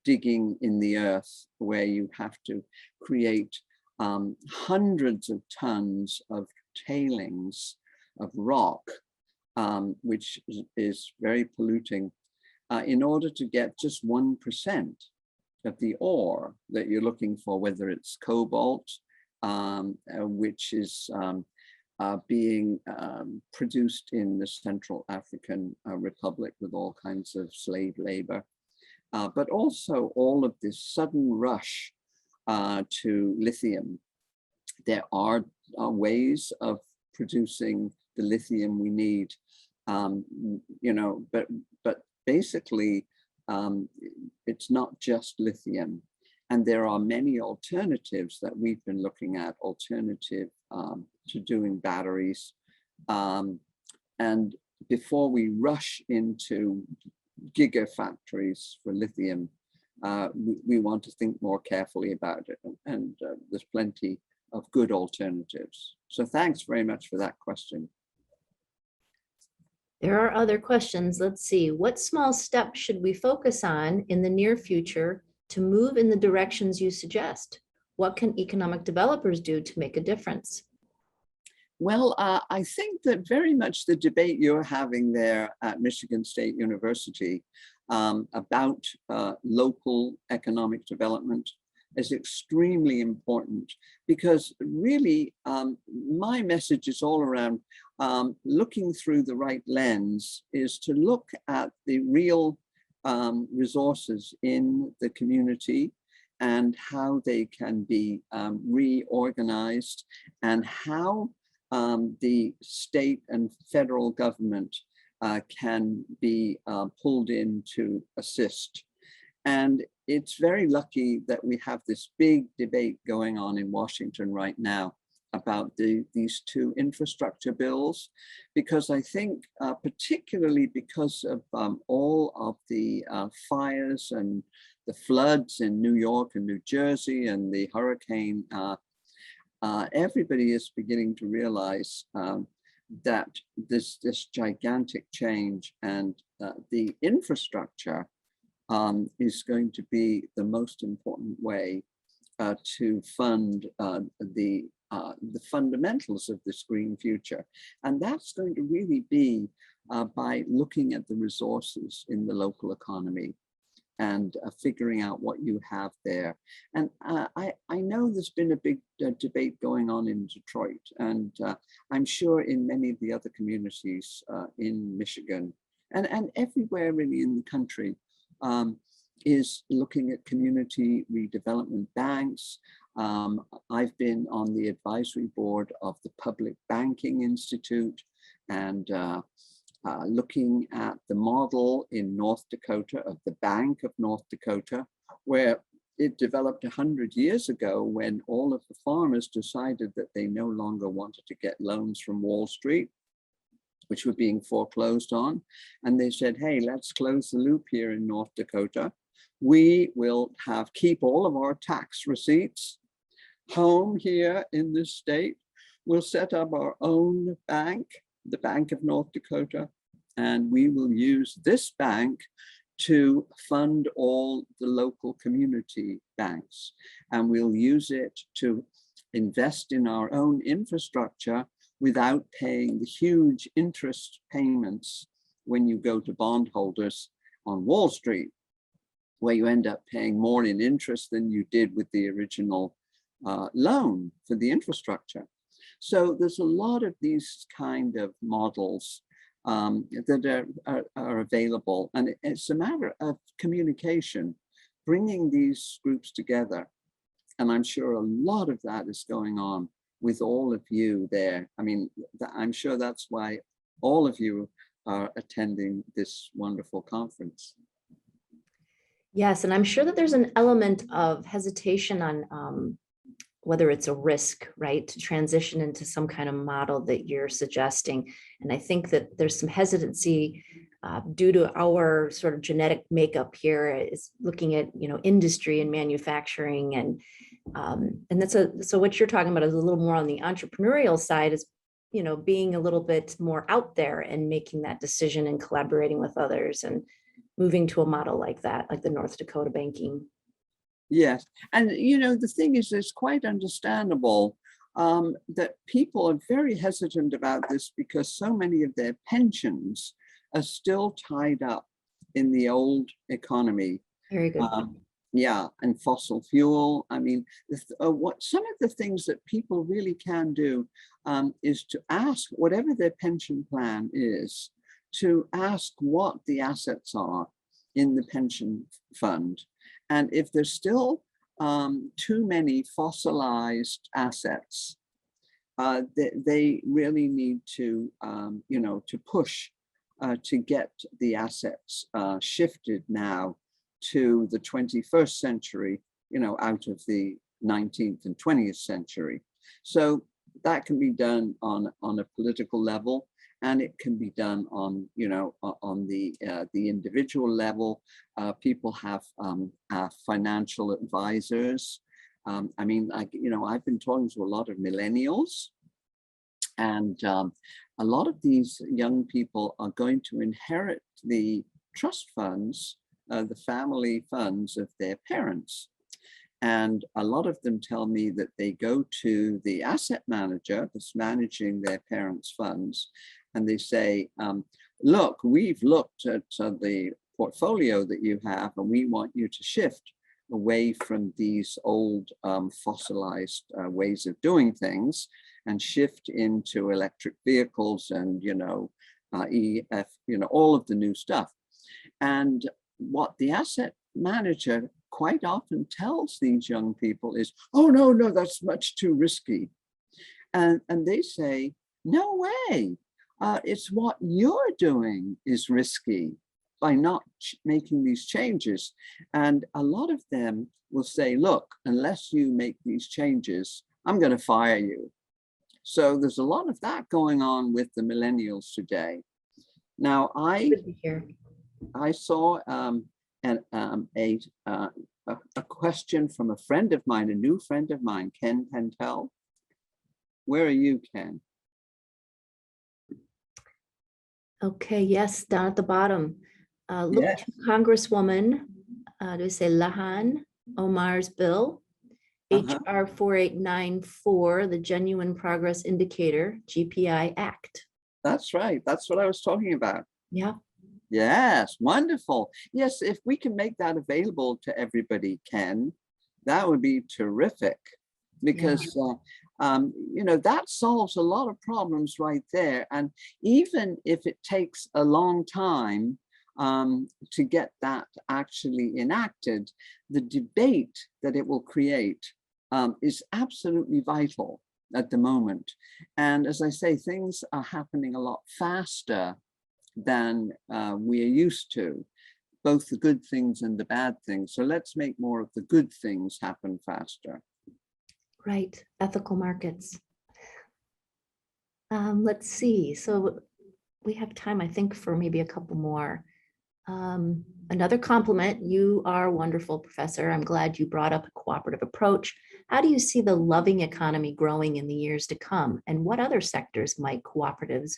digging in the earth, where you have to create hundreds of tons of tailings of rock, which is very polluting, in order to get just 1% of the ore that you're looking for, whether it's cobalt, which is being produced in the Central African Republic with all kinds of slave labor, but also all of this sudden rush to lithium. There are ways of producing the lithium we need, you know, but basically it's not just lithium. And there are many alternatives that we've been looking at, alternative to doing batteries. And before we rush into gigafactories for lithium, we want to think more carefully about it. And there's plenty of good alternatives. So thanks very much for that question. There are other questions. Let's see. What small steps should we focus on in the near future to move in the directions you suggest? What can economic developers do to make a difference? Well, I think that very much the debate you're having there at Michigan State University about local economic development is extremely important, because really my message is all around looking through the right lens, is to look at the real resources in the community and how they can be reorganized, and how the state and federal government can be pulled in to assist. And it's very lucky that we have this big debate going on in Washington right now about these two infrastructure bills, because I think particularly because of all of the fires and the floods in New York and New Jersey and the hurricane, everybody is beginning to realize that this gigantic change, and the infrastructure is going to be the most important way to fund the fundamentals of this green future. And that's going to really be by looking at the resources in the local economy and figuring out what you have there. And I know there's been a big debate going on in Detroit, and I'm sure in many of the other communities in Michigan and everywhere really in the country, is looking at community redevelopment banks. I've been on the advisory board of the Public Banking Institute, and looking at the model in North Dakota of the Bank of North Dakota, where it developed 100 years ago when all of the farmers decided that they no longer wanted to get loans from Wall Street, which were being foreclosed on. And they said, hey, let's close the loop here in North Dakota. We will keep all of our tax receipts home here in this state. We'll set up our own bank, the Bank of North Dakota, and we will use this bank to fund all the local community banks. And we'll use it to invest in our own infrastructure without paying the huge interest payments when you go to bondholders on Wall Street, where you end up paying more in interest than you did with the original loan for the infrastructure. So there's a lot of these kind of models that are available. And it's a matter of communication, bringing these groups together. And I'm sure a lot of that is going on with all of you there. I mean, I'm sure that's why all of you are attending this wonderful conference. Yes, and I'm sure that there's an element of hesitation on whether it's a risk, right, to transition into some kind of model that you're suggesting. And I think that there's some hesitancy due to our sort of genetic makeup here, is looking at, you know, industry and manufacturing, and that's so what you're talking about is a little more on the entrepreneurial side, is, you know, being a little bit more out there and making that decision and collaborating with others and moving to a model like that, like the North Dakota banking. Yes, and you know, the thing is, it's quite understandable that people are very hesitant about this because so many of their pensions are still tied up in the old economy. Very good. Yeah, and fossil fuel. I mean, what some of the things that people really can do is to ask, whatever their pension plan is, to ask what the assets are in the pension fund. And if there's still too many fossilized assets, they really need to, you know, to push to get the assets shifted now to the 21st century, you know, out of the 19th and 20th century. So that can be done on a political level, and it can be done on, you know, on the individual level. People have financial advisors. I mean, like, you know, I've been talking to a lot of millennials, and a lot of these young people are going to inherit the trust funds, the family funds of their parents. And a lot of them tell me that they go to the asset manager that's managing their parents' funds, and they say, look, we've looked at the portfolio that you have, and we want you to shift away from these old fossilized ways of doing things and shift into electric vehicles and, you know, EF, you know, all of the new stuff. And what the asset manager quite often tells these young people is, oh, no, that's much too risky. And they say, no way, it's what you're doing is risky by not making these changes. And a lot of them will say, look, unless you make these changes, I'm going to fire you. So there's a lot of that going on with the millennials today. Now, I saw a question from a friend of mine, a new friend of mine, Ken Pentel. Where are you, Ken? Okay, yes, down at the bottom. Look Yes. to Congresswoman, do we say Lahan Omar's bill, HR 4894, the Genuine Progress Indicator, GPI Act. That's right. That's what I was talking about. Yeah. Yes, wonderful. Yes, if we can make that available to everybody, Ken, that would be terrific, because you know, that solves a lot of problems right there. And even if it takes a long time to get that actually enacted, the debate that it will create is absolutely vital at the moment. And as I say, things are happening a lot faster than we are used to, both the good things and the bad things. So let's make more of the good things happen faster. Right, ethical markets. Let's see, so we have time, I think, for maybe a couple more. Another compliment, you are a wonderful, Professor. I'm glad you brought up a cooperative approach. How do you see the loving economy growing in the years to come? And what other sectors might cooperatives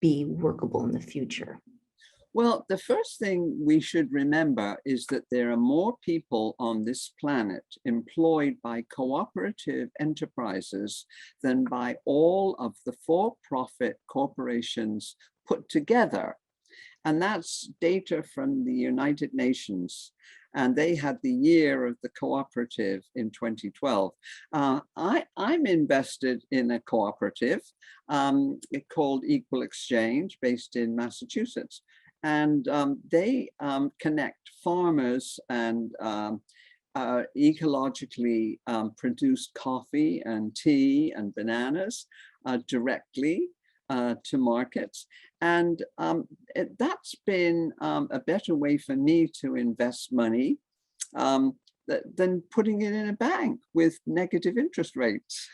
be workable in the future? Well, the first thing we should remember is that there are more people on this planet employed by cooperative enterprises than by all of the for-profit corporations put together. And that's data from the United Nations. And they had the year of the cooperative in 2012. I'm invested in a cooperative called Equal Exchange based in Massachusetts. And they connect farmers and ecologically produced coffee and tea and bananas directly to markets. And that's been a better way for me to invest money than putting it in a bank with negative interest rates.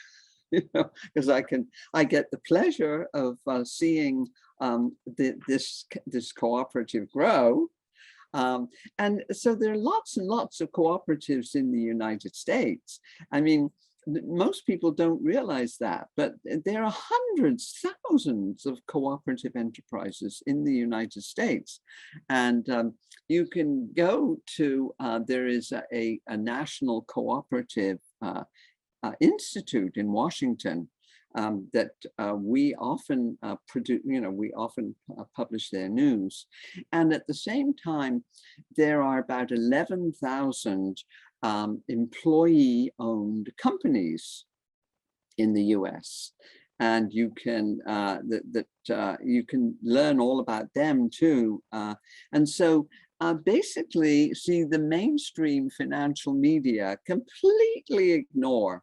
Because I get the pleasure of seeing this cooperative grow. And so there are lots and lots of cooperatives in the United States. I mean, most people don't realize that, but there are hundreds, thousands of cooperative enterprises in the United States. And you can go to, there is a national cooperative institute in Washington that we often produce, we often publish their news. And at the same time, there are about 11,000 employee-owned companies in the US. And you can you can learn all about them too. And so basically, see, the mainstream financial media completely ignore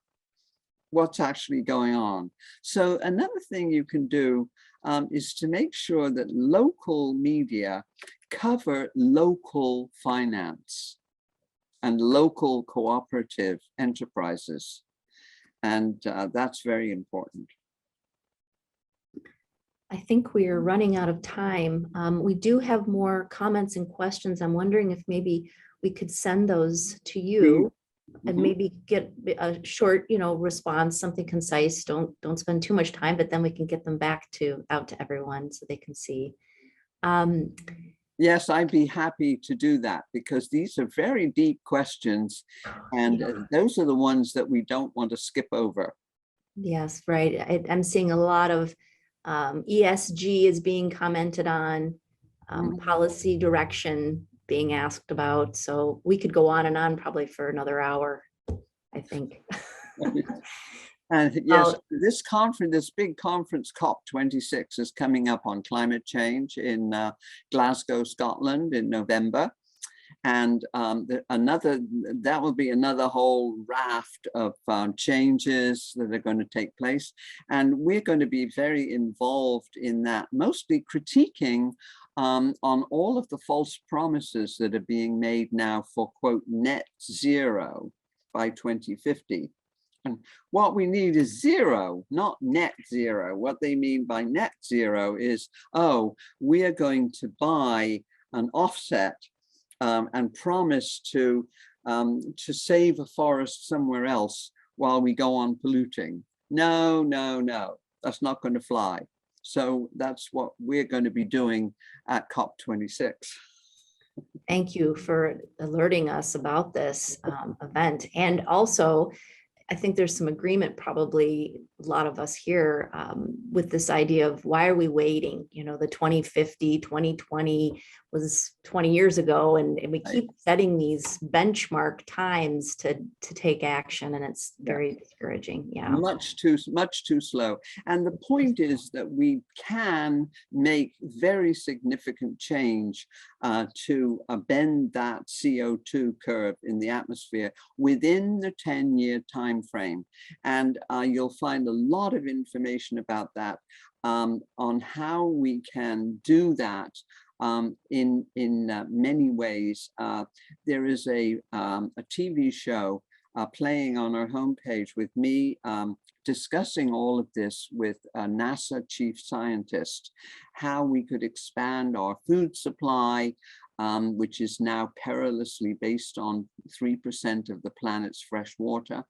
what's actually going on. So another thing you can do is to make sure that local media cover local finance and local cooperative enterprises. And that's very important. I think we are running out of time. We do have more comments and questions. I'm wondering if maybe we could send those to you and maybe get a short, response, something concise. Don't spend too much time, but then we can get them back out to everyone so they can see. Yes, I'd be happy to do that because these are very deep questions, and those are the ones that we don't want to skip over. Yes, right. I'm seeing a lot of ESG is being commented on, policy direction being asked about. So we could go on and on probably for another hour, I think. And yes, this conference, this big conference, COP26, is coming up on climate change in Glasgow, Scotland in November. And that will be another whole raft of changes that are going to take place. And we're going to be very involved in that, mostly critiquing on all of the false promises that are being made now for, quote, net zero by 2050. And what we need is zero, not net zero. What they mean by net zero is, oh, we are going to buy an offset and promise to save a forest somewhere else while we go on polluting. No, no, no, that's not going to fly. So that's what we're going to be doing at COP26. Thank you for alerting us about this event. And also, I think there's some agreement, probably a lot of us here, with this idea of why are we waiting? The 2050, 2020 was 20 years ago, and we keep setting these benchmark times to take action, and it's very discouraging. Yeah, much too slow. And the point is that we can make very significant change to bend that CO2 curve in the atmosphere within the 10-year time frame. And you'll find a lot of information about that on how we can do that in many ways. There is a TV show playing on our homepage with me discussing all of this with a NASA chief scientist, how we could expand our food supply, which is now perilously based on 3% of the planet's fresh water,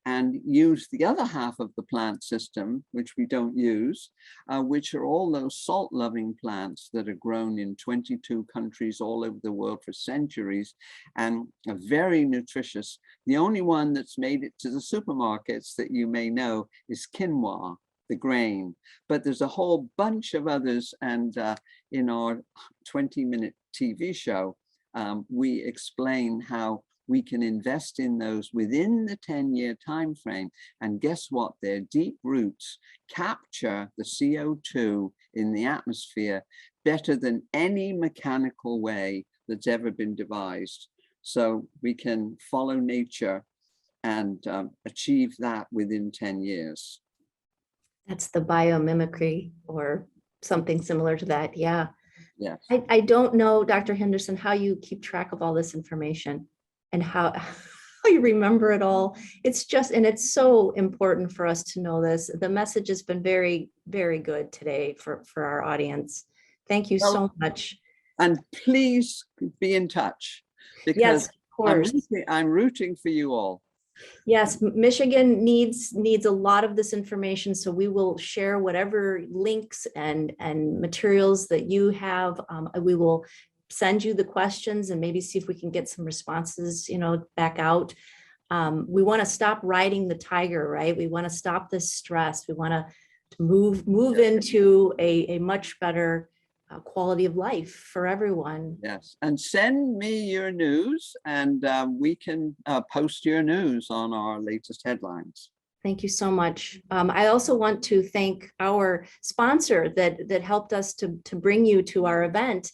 and use the other half of the plant system, which we don't use, which are all those salt-loving plants that are grown in 22 countries all over the world for centuries and are very nutritious. The only one that's made it to the supermarkets that you may know is quinoa, the grain, but there's a whole bunch of others. And in our 20-minute TV show, we explain how we can invest in those within the 10-year time frame. And guess what? Their deep roots capture the CO2 in the atmosphere better than any mechanical way that's ever been devised. So we can follow nature and achieve that within 10 years. That's the biomimicry or something similar to that. Yeah. Yes. I don't know, Dr. Henderson, how you keep track of all this information and how you remember it all. It's just, and it's so important for us to know this. The message has been very, very good today for our audience. Thank you so much. And please be in touch, because yes, of course. I'm rooting for you all. Yes, Michigan needs a lot of this information, so we will share whatever links and materials that you have. We will send you the questions and maybe see if we can get some responses, back out. We want to stop riding the tiger, right? We want to stop this stress. We want to move into a much better quality of life for everyone. Yes, and send me your news, and we can post your news on our latest headlines. Thank you so much. I also want to thank our sponsor that helped us to bring you to our event.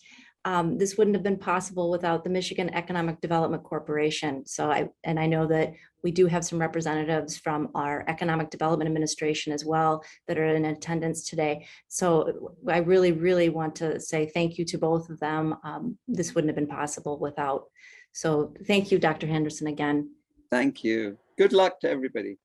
This wouldn't have been possible without the Michigan Economic Development Corporation. So I know that we do have some representatives from our Economic Development Administration as well that are in attendance today. So I really, really want to say thank you to both of them. This wouldn't have been possible without. So thank you, Dr. Henderson, again. Thank you. Good luck to everybody.